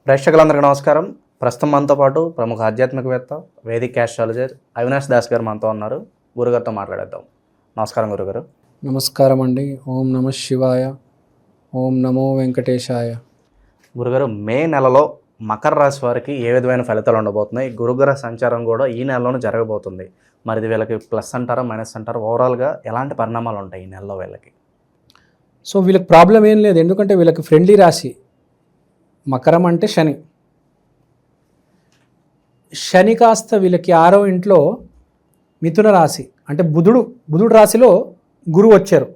ప్రేక్షకులందరికీ నమస్కారం. ప్రస్తుతం మనతో పాటు ప్రముఖ ఆధ్యాత్మికవేత్త, వేదిక్ ఆస్ట్రాలజర్ అవినాష్ దాస్ గారు మనతో ఉన్నారు. గురుగారితో మాట్లాడేద్దాం. నమస్కారం గురుగారు. నమస్కారం అండి. ఓం నమ శివాయ, ఓం నమో వెంకటేశాయ. గురుగారు, మే నెలలో మకర రాశి వారికి ఏ విధమైన ఫలితాలు ఉండబోతున్నాయి? గురుగ్రహ సంచారం కూడా ఈ నెలలోనే జరగబోతుంది. మరి ఇది వీళ్ళకి ప్లస్ అంటారా, మైనస్ అంటారా? ఓవరాల్గా ఎలాంటి పరిణామాలు ఉంటాయి ఈ నెలలో వీళ్ళకి? సో వీళ్ళకి ప్రాబ్లం ఏం లేదు, ఎందుకంటే వీళ్ళకి ఫ్రెండ్లీ రాశి. మకరం అంటే శని. శని కాస్త వీళ్ళకి 6వ ఇంట్లో మిథున రాశి అంటే బుధుడు రాశిలో గురువు వచ్చారు.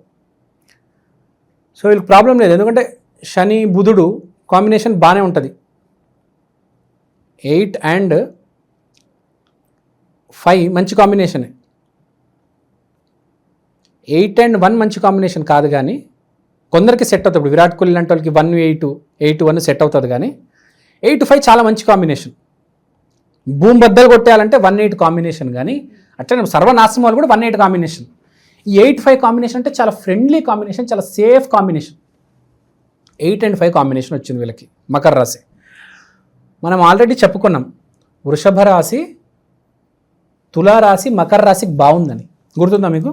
సో వీళ్ళకి ప్రాబ్లం లేదు, ఎందుకంటే శని బుధుడు కాంబినేషన్ బాగానే ఉంటుంది. 8 and 5 మంచి కాంబినేషనే. 8 and 1 మంచి కాంబినేషన్ కాదు, కానీ కొందరికి సెట్ అవుతుంది. ఇప్పుడు విరాట్ కోహ్లీ లాంటి వాళ్ళకి 1-8, 8-1 సెట్ అవుతుంది, కానీ 8-5 చాలా మంచి కాంబినేషన్. భూమి బద్దలు కొట్టేయాలంటే 1-8 కాంబినేషన్, కానీ అట్లనే సర్వనాశనం వాళ్ళు కూడా 1-8 కాంబినేషన్. ఈ 8-5 కాంబినేషన్ అంటే చాలా ఫ్రెండ్లీ కాంబినేషన్, చాలా సేఫ్ కాంబినేషన్. 8 and 5 కాంబినేషన్ వచ్చింది వీళ్ళకి మకర రాశి. మనం ఆల్రెడీ చెప్పుకున్నాం, వృషభ రాశి, తులారాశి, మకర రాశికి బాగుందని. గుర్తుందా మీకు?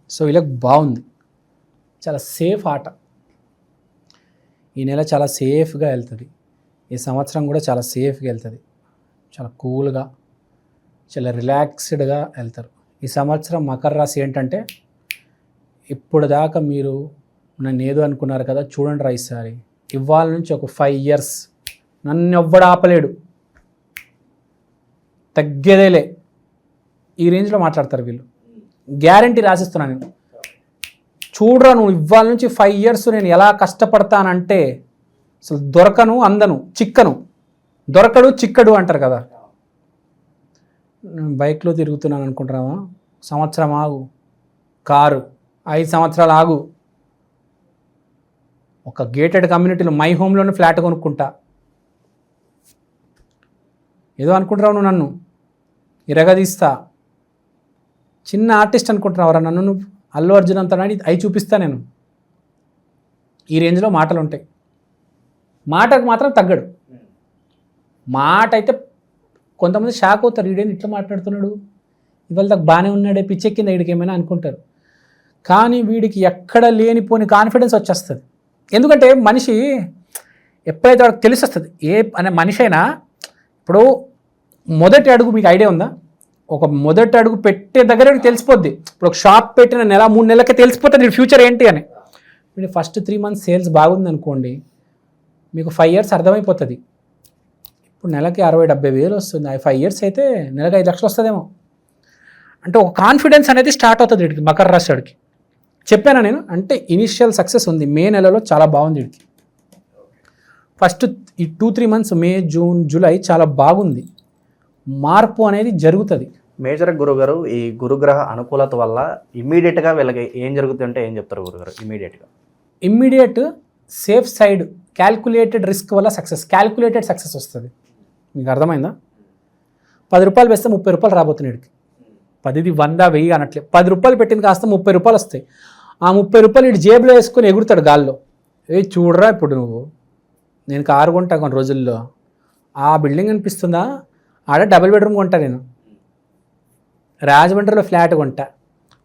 సో వీళ్ళకి బాగుంది, చాలా సేఫ్ ఆట. ఈ నెల చాలా సేఫ్గా వెళ్తుంది. ఈ సంవత్సరం కూడా చాలా సేఫ్గా వెళ్తుంది. చాలా కూల్గా, చాలా రిలాక్స్డ్గా వెళ్తారు. ఈ సంవత్సరం మకర రాశి ఏంటంటే, ఇప్పుడు దాకా మీరు నన్ను ఏదో అనుకున్నారు కదా, చూడండి రా ఈసారి. ఇవాళ నుంచి ఒక 5 years నన్ను ఎవ్వడు ఆపలేడు, తగ్గేదేలే, ఈ రేంజ్లో మాట్లాడతారు వీళ్ళు. గ్యారంటీ రాసిస్తున్నాను నేను. చూడరా నువ్వు, ఇవాళ నుంచి 5 years నేను ఎలా కష్టపడతానంటే అసలు దొరకను, అందను, చిక్కను. దొరకడు చిక్కడు అంటారు కదా. నేను బైక్లో తిరుగుతున్నాను అనుకుంటున్నావా? సంవత్సరం ఆగు. కారు 5 సంవత్సరాలు ఆగు. ఒక గేటెడ్ కమ్యూనిటీలో మై హోమ్లోనే ఫ్లాట్ కొనుక్కుంటా. ఏదో అనుకుంటున్నావు నువ్వు, నన్ను ఇరగదీస్తా. చిన్న ఆర్టిస్ట్ అనుకుంటున్నావురా నన్ను నువ్వు? అల్లు అర్జున్ అంతా అయి చూపిస్తా నేను. ఈ రేంజ్లో మాటలు ఉంటాయి. మాటకు మాత్రం తగ్గడు. మాట అయితే కొంతమంది షాక్ అవుతారు, వీడేంది ఇట్లా మాట్లాడుతున్నాడు, ఇవాళ దాకా బాగానే ఉన్నాడే, పిచ్చెక్కింది వీడికి ఏమైనా అనుకుంటారు. కానీ వీడికి ఎక్కడ లేనిపోని కాన్ఫిడెన్స్ వచ్చేస్తుంది. ఎందుకంటే మనిషి ఎప్పుడైతే వాడికి తెలిసొస్తుంది, అనే మనిషి అయినా. ఇప్పుడు మొదటి అడుగు మీకు ఐడియా ఉందా? ఒక మొదటి అడుగు పెట్టే దగ్గర తెలిసిపోద్ది. ఇప్పుడు ఒక షాప్ పెట్టిన 1-3 నెలలకే తెలిసిపోతుంది ఫ్యూచర్ ఏంటి అని. మీరు ఫస్ట్ 3 months సేల్స్ బాగుంది అనుకోండి, మీకు 5 years అర్థమైపోతుంది. ఇప్పుడు నెలకి 60-70 వేలు వస్తుంది. 5 years అయితే నెలకి 5 లక్షలు వస్తుందేమో. అంటే ఒక కాన్ఫిడెన్స్ అనేది స్టార్ట్ అవుతుంది వీడికి, మకర రాశి వాడికి. చెప్పానా నేను? అంటే ఇనిషియల్ సక్సెస్ ఉంది. మే నెలలో చాలా బాగుంది వీడికి. ఫస్ట్ ఈ 2-3 months, మే, జూన్, జూలై చాలా బాగుంది. మార్పు అనేది జరుగుతుంది. మేజర్ గురుగారు, ఈ గురుగ్రహ అనుకూలత వల్ల ఇమ్మీడియట్గా వీళ్ళకి ఏం జరుగుతుందంటే ఏం చెప్తారు గురుగారు? Immediate safe side, calculated risk వల్ల సక్సెస్, క్యాల్కులేటెడ్ సక్సెస్ వస్తుంది. మీకు అర్థమైందా? 10 రూపాయలు వేస్తే 30 రూపాయలు రాబోతుంది వీడికి. 10ది 100, 1000 అనట్లే. 10 రూపాయలు పెట్టింది కాస్త 30 రూపాయలు వస్తాయి. ఆ 30 రూపాయలు వీడు జేబులో వేసుకొని ఎగురుతాడు గాల్లో. చూడరా ఇప్పుడు నువ్వు, నేను కారు కొంటా కొన్ని రోజుల్లో, ఆ బిల్డింగ్ అనిపిస్తుందా, ఆడ డబుల్ బెడ్రూమ్ కొంటా నేను, రాజమండ్రిలో ఫ్లాట్ కొంటా,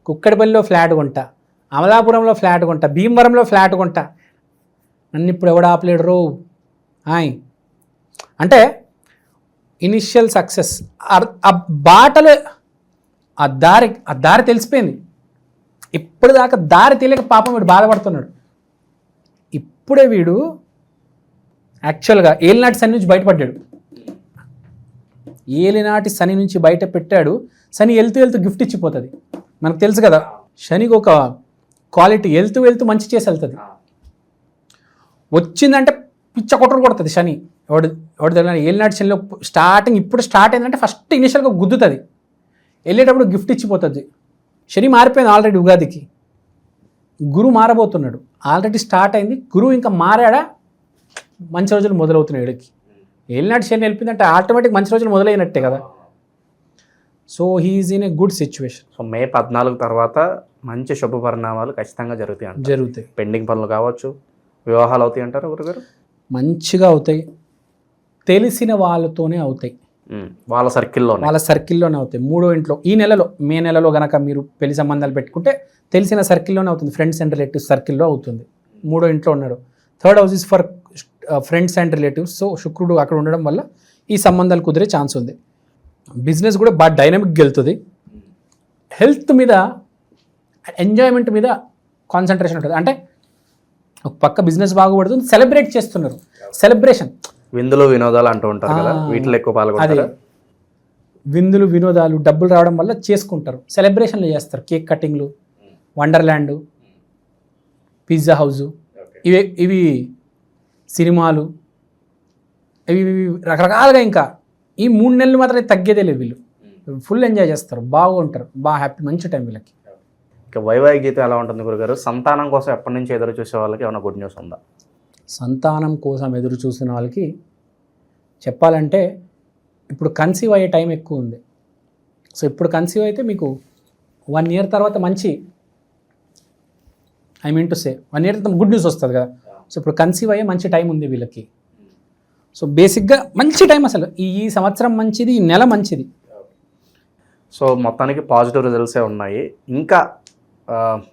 కుక్కడిపల్లిలో ఫ్లాట్ కొంటా, అమలాపురంలో ఫ్లాట్ కొంటా, భీమవరంలో ఫ్లాట్ కొంటా, నన్ను ఇప్పుడు ఎవడు ఆపలేడు రో హాయ్ అంటే ఇనిషియల్ సక్సెస్. ఆ బాటలో ఆ దారి తెలిసిపోయింది. ఇప్పుడు దాకా దారి తెలియక పాపం వీడు బాధపడుతున్నాడు. ఇప్పుడే వీడు యాక్చువల్గా ఏలినాటి శని నుంచి బయటపడ్డాడు. ఏలినాటి శని నుంచి బయట పెట్టాడు. శని వెళ్తూ గిఫ్ట్ ఇచ్చిపోతుంది. మనకు తెలుసు కదా, శనికి ఒక క్వాలిటీ, వెళ్తూ మంచి చేసి వెళ్తుంది. వచ్చిందంటే పిచ్చ కొడుతుంది శని. ఎవడు తెలియదు. ఏలినాటి శనిలో ఇప్పుడు స్టార్ట్ అయిందంటే ఫస్ట్ ఇనిషియల్గా గుద్దుతుంది, వెళ్ళేటప్పుడు గిఫ్ట్ ఇచ్చిపోతుంది. శని మారిపోయింది ఆల్రెడీ. ఉగాదికి గురు మారబోతున్నాడు. ఆల్రెడీ స్టార్ట్ అయింది. గురువు ఇంకా మారాడా, మంచి రోజులు మొదలవుతున్నాయి వీడికి. ఏలినాటి శని వెళ్ళిపోయిందంటే ఆటోమేటిక్ మంచి రోజులు మొదలైనట్టే కదా. So he is in a good situation. So May 14 తర్వాత మంచి శుభ పరిణామాలు ఖచ్చితంగా జరుగుతాయి. జరుగుతాయి. పెండింగ్ పనులు కావచ్చు, వివాహాలు అవుతాయి అంటారు గురుగారు? మంచిగా అవుతాయి. తెలిసిన వాళ్ళతోనే అవుతాయి, వాళ్ళ సర్కిల్లో వాళ్ళ సర్కిల్లోనే అవుతాయి. మూడో ఇంట్లో ఈ నెలలో మే నెలలో గనక మీరు పెళ్లి సంబంధాలు పెట్టుకుంటే తెలిసిన సర్కిల్లోనే అవుతుంది, ఫ్రెండ్స్ అండ్ రిలేటివ్స్ సర్కిల్లో అవుతుంది. మూడో ఇంట్లో ఉన్నాడు. Third house is for friends and relatives. So శుక్రుడు అక్కడ ఉండడం వల్ల ఈ సంబంధాలు కుదిరే ఛాన్స్ ఉంది. బిజినెస్ కూడా బాగా డైనమిక్గా వెళ్తుంది. హెల్త్ మీద, ఎంజాయ్మెంట్ మీద కాన్సన్ట్రేషన్ ఉంటుంది. అంటే ఒక పక్క బిజినెస్ బాగుపడుతుంది, సెలబ్రేట్ చేస్తున్నారు, సెలబ్రేషన్. విందులు వినోదాలు అంటూ ఉంటారు కదా, వీటిలో ఎక్కువ అదే పాల్గొంటారు. విందులు వినోదాలు డబ్బులు రావడం వల్ల చేసుకుంటారు, సెలబ్రేషన్లు చేస్తారు, కేక్ కటింగ్లు, వండర్ల్యాండ్, పిజ్జా హౌస్, ఇవి సినిమాలు, ఇవి రకరకాలుగా. ఇంకా ఈ 3 నెలలు మాత్రమే తగ్గేదే లేదు, వీళ్ళు ఫుల్ ఎంజాయ్ చేస్తారు, బాగుంటారు, బాగా హ్యాపీ, మంచి టైం వీళ్ళకి. ఇక వైవాహిక జీవితం ఎలా ఉంటుంది గురుగారు? సంతానం కోసం ఎప్పటి నుంచి ఎదురు చూసే వాళ్ళకి ఏమైనా గుడ్ న్యూస్ ఉందా? సంతానం కోసం ఎదురు చూసిన వాళ్ళకి చెప్పాలంటే ఇప్పుడు కన్సీవ్ అయ్యే టైం ఎక్కువ ఉంది. సో ఇప్పుడు కన్సీవ్ అయితే మీకు 1 year తర్వాత మంచి, I mean to say 1 year తర్వాత గుడ్ న్యూస్ వస్తుంది కదా. సో ఇప్పుడు కన్సీవ్ అయ్యే మంచి టైం ఉంది వీళ్ళకి. సో బేసిక్గా మంచి టైం, అసలు ఈ సంవత్సరం మంచిది, ఈ నెల మంచిది. సో మొత్తానికి పాజిటివ్ రిజల్ట్సే ఉన్నాయి. ఇంకా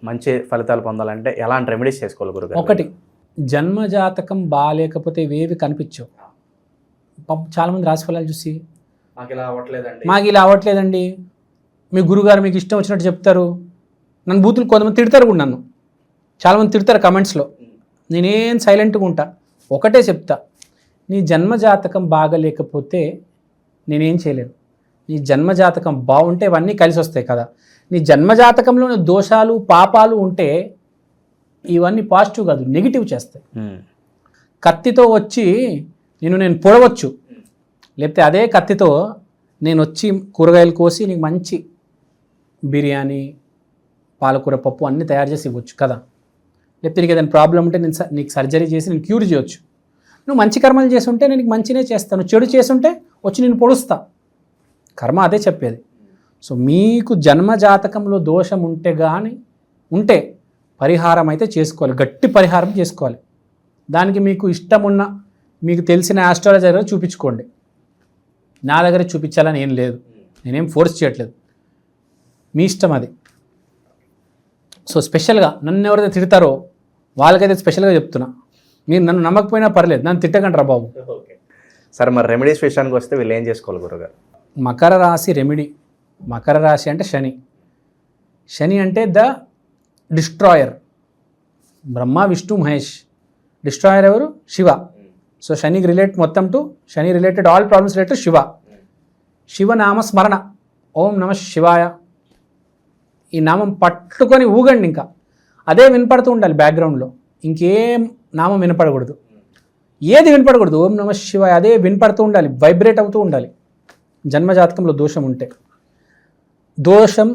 మంచి ఫలితాలు పొందాలంటే ఎలాంటి రెమెడీస్ చేసుకోవాలి గురుగారు? ఒకటి, జన్మజాతకం బాగాలేకపోతే ఇవేవి కనిపించవు. చాలామంది రాశిఫలాలు చూసి మాకు ఇలా అవ్వట్లేదండి, మీ గురుగారు మీకు ఇష్టం వచ్చినట్టు చెప్తారు, నన్ను బూతులు కొంతమంది తిడతారు కూడా, నన్ను చాలామంది తిడతారు కమెంట్స్లో. నేనేం సైలెంట్గా ఉంటా, ఒకటే చెప్తా, నీ జన్మజాతకం బాగలేకపోతే నేనేం చేయలేను. నీ జన్మజాతకం బాగుంటే ఇవన్నీ కలిసి వస్తాయి కదా. నీ జన్మజాతకంలోని దోషాలు పాపాలు ఉంటే ఇవన్నీ పాజిటివ్ కాదు, నెగిటివ్ చేస్తాయి. కత్తితో వచ్చి నేను పొడవచ్చు, లేకపోతే అదే కత్తితో నేను వచ్చి కూరగాయలు కోసి నీకు మంచి బిర్యానీ, పాలకూర పప్పు అన్నీ తయారు చేసి ఇవ్వచ్చు కదా. లేకపోతే నీకు ఏదైనా ప్రాబ్లం ఉంటే నీకు సర్జరీ చేసి నేను క్యూర్ చేయొచ్చు. నువ్వు మంచి కర్మలు చేస్తుంటే నేను మంచినే చేస్తాను, చెడు చేస్తుంటే వచ్చి నేను పొడుస్తా. కర్మ అదే చెప్పేది. సో మీకు జన్మజాతకంలో దోషం ఉంటే పరిహారం అయితే చేసుకోవాలి, గట్టి పరిహారం చేసుకోవాలి. దానికి మీకు ఇష్టం ఉన్న, మీకు తెలిసిన ఆస్ట్రాలజర్ చూపించుకోండి. నా దగ్గర చూపించాలని ఏం లేదు, నేనేం ఫోర్స్ చేయట్లేదు, మీ ఇష్టం అది. సో స్పెషల్గా నన్ను ఎవరైతే తిడతారో వాళ్ళకైతే స్పెషల్గా చెప్తున్నా, మీరు నన్ను నమ్మకపోయినా పర్లేదు, నన్ను తిట్టకండి రా బాబు. సరే, మరి రెమెడీస్ విషయానికి వస్తే వీళ్ళు ఏం చేసుకోవాలి గురుగారు? మకర రాశి రెమెడీ. మకర రాశి అంటే శని. శని అంటే the destroyer. Brahma Vishnu Mahesh. Destroyer ఎవరు? శివ. సో శనికి Shani related all problems related Shiva. శివనామ స్మరణ, ఓం నమ శివాయ, ఈ నామం పట్టుకొని ఊగండి. ఇంకా అదే వినపడుతూ ఉండాలి బ్యాక్గ్రౌండ్లో, ఇంకేం నామం వినపడకూడదు, ఏది వినపడకూడదు. ఓం నమ శివాయ అదే వినపడుతూ ఉండాలి, వైబ్రేట్ అవుతూ ఉండాలి. జన్మజాతకంలో దోషం ఉంటే, దోషం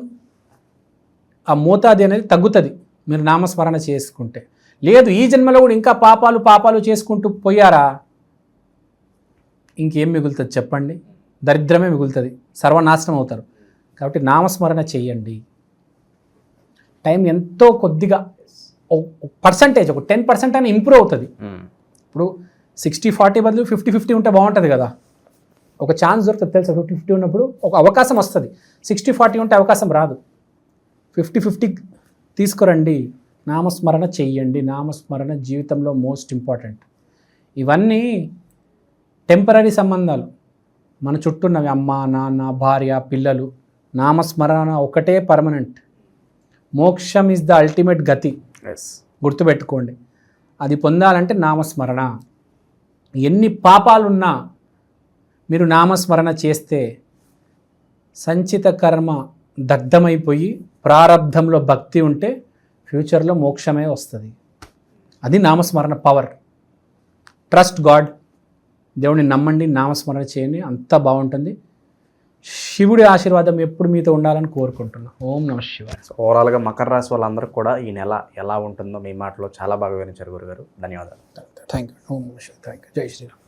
ఆ మోతాది అనేది తగ్గుతుంది మీరు నామస్మరణ చేసుకుంటే. లేదు ఈ జన్మలో కూడా ఇంకా పాపాలు చేసుకుంటూ పోయారా, ఇంకేం మిగులుతుంది చెప్పండి? దరిద్రమే మిగులుతుంది, సర్వనాశనం అవుతారు. కాబట్టి నామస్మరణ చెయ్యండి. టైం ఎంతో కొద్దిగా పర్సంటేజ్, ఒక 10% అని ఇంప్రూవ్ అవుతుంది. ఇప్పుడు 60-40 బదులు 50-50 ఉంటే బాగుంటుంది కదా. ఒక ఛాన్స్ దొరుకుతుంది తెలుసా, 50-50 ఉన్నప్పుడు ఒక అవకాశం వస్తుంది. 60-40 ఉంటే అవకాశం రాదు. 50-50 తీసుకురండి, నామస్మరణ చెయ్యండి. నామస్మరణ జీవితంలో మోస్ట్ ఇంపార్టెంట్. ఇవన్నీ టెంపరీ సంబంధాలు, మన చుట్టూ ఉన్నవి, అమ్మ నాన్న భార్య పిల్లలు. నామస్మరణ ఒకటే పర్మనెంట్. మోక్షం ఈజ్ ద అల్టిమేట్ గతి, గుర్తుపెట్టుకోండి. అది పొందాలంటే నామస్మరణ. ఎన్ని పాపాలున్నా మీరు నామస్మరణ చేస్తే సంచిత కర్మ దగ్ధమైపోయి ప్రారబ్ధంలో భక్తి ఉంటే ఫ్యూచర్లో మోక్షమే వస్తుంది. అది నామస్మరణ పవర్. ట్రస్ట్ గాడ్, దేవుడిని నమ్మండి, నామస్మరణ చేయండి, అంతా బాగుంటుంది. శివుడి ఆశీర్వాదం ఎప్పుడు మీతో ఉండాలని కోరుకుంటున్నా. ఓం నమ శివాయ. ఓవరాల్గా మకర రాశి వాళ్ళందరికీ కూడా ఈ నెల ఎలా ఉంటుందో మీ మాటలో చాలా బాగా వివరించారు గురుగారు. ధన్యవాదాలు. Thank you. ఓం నమ శివాయ. Thank you. జై శ్రీరామ్.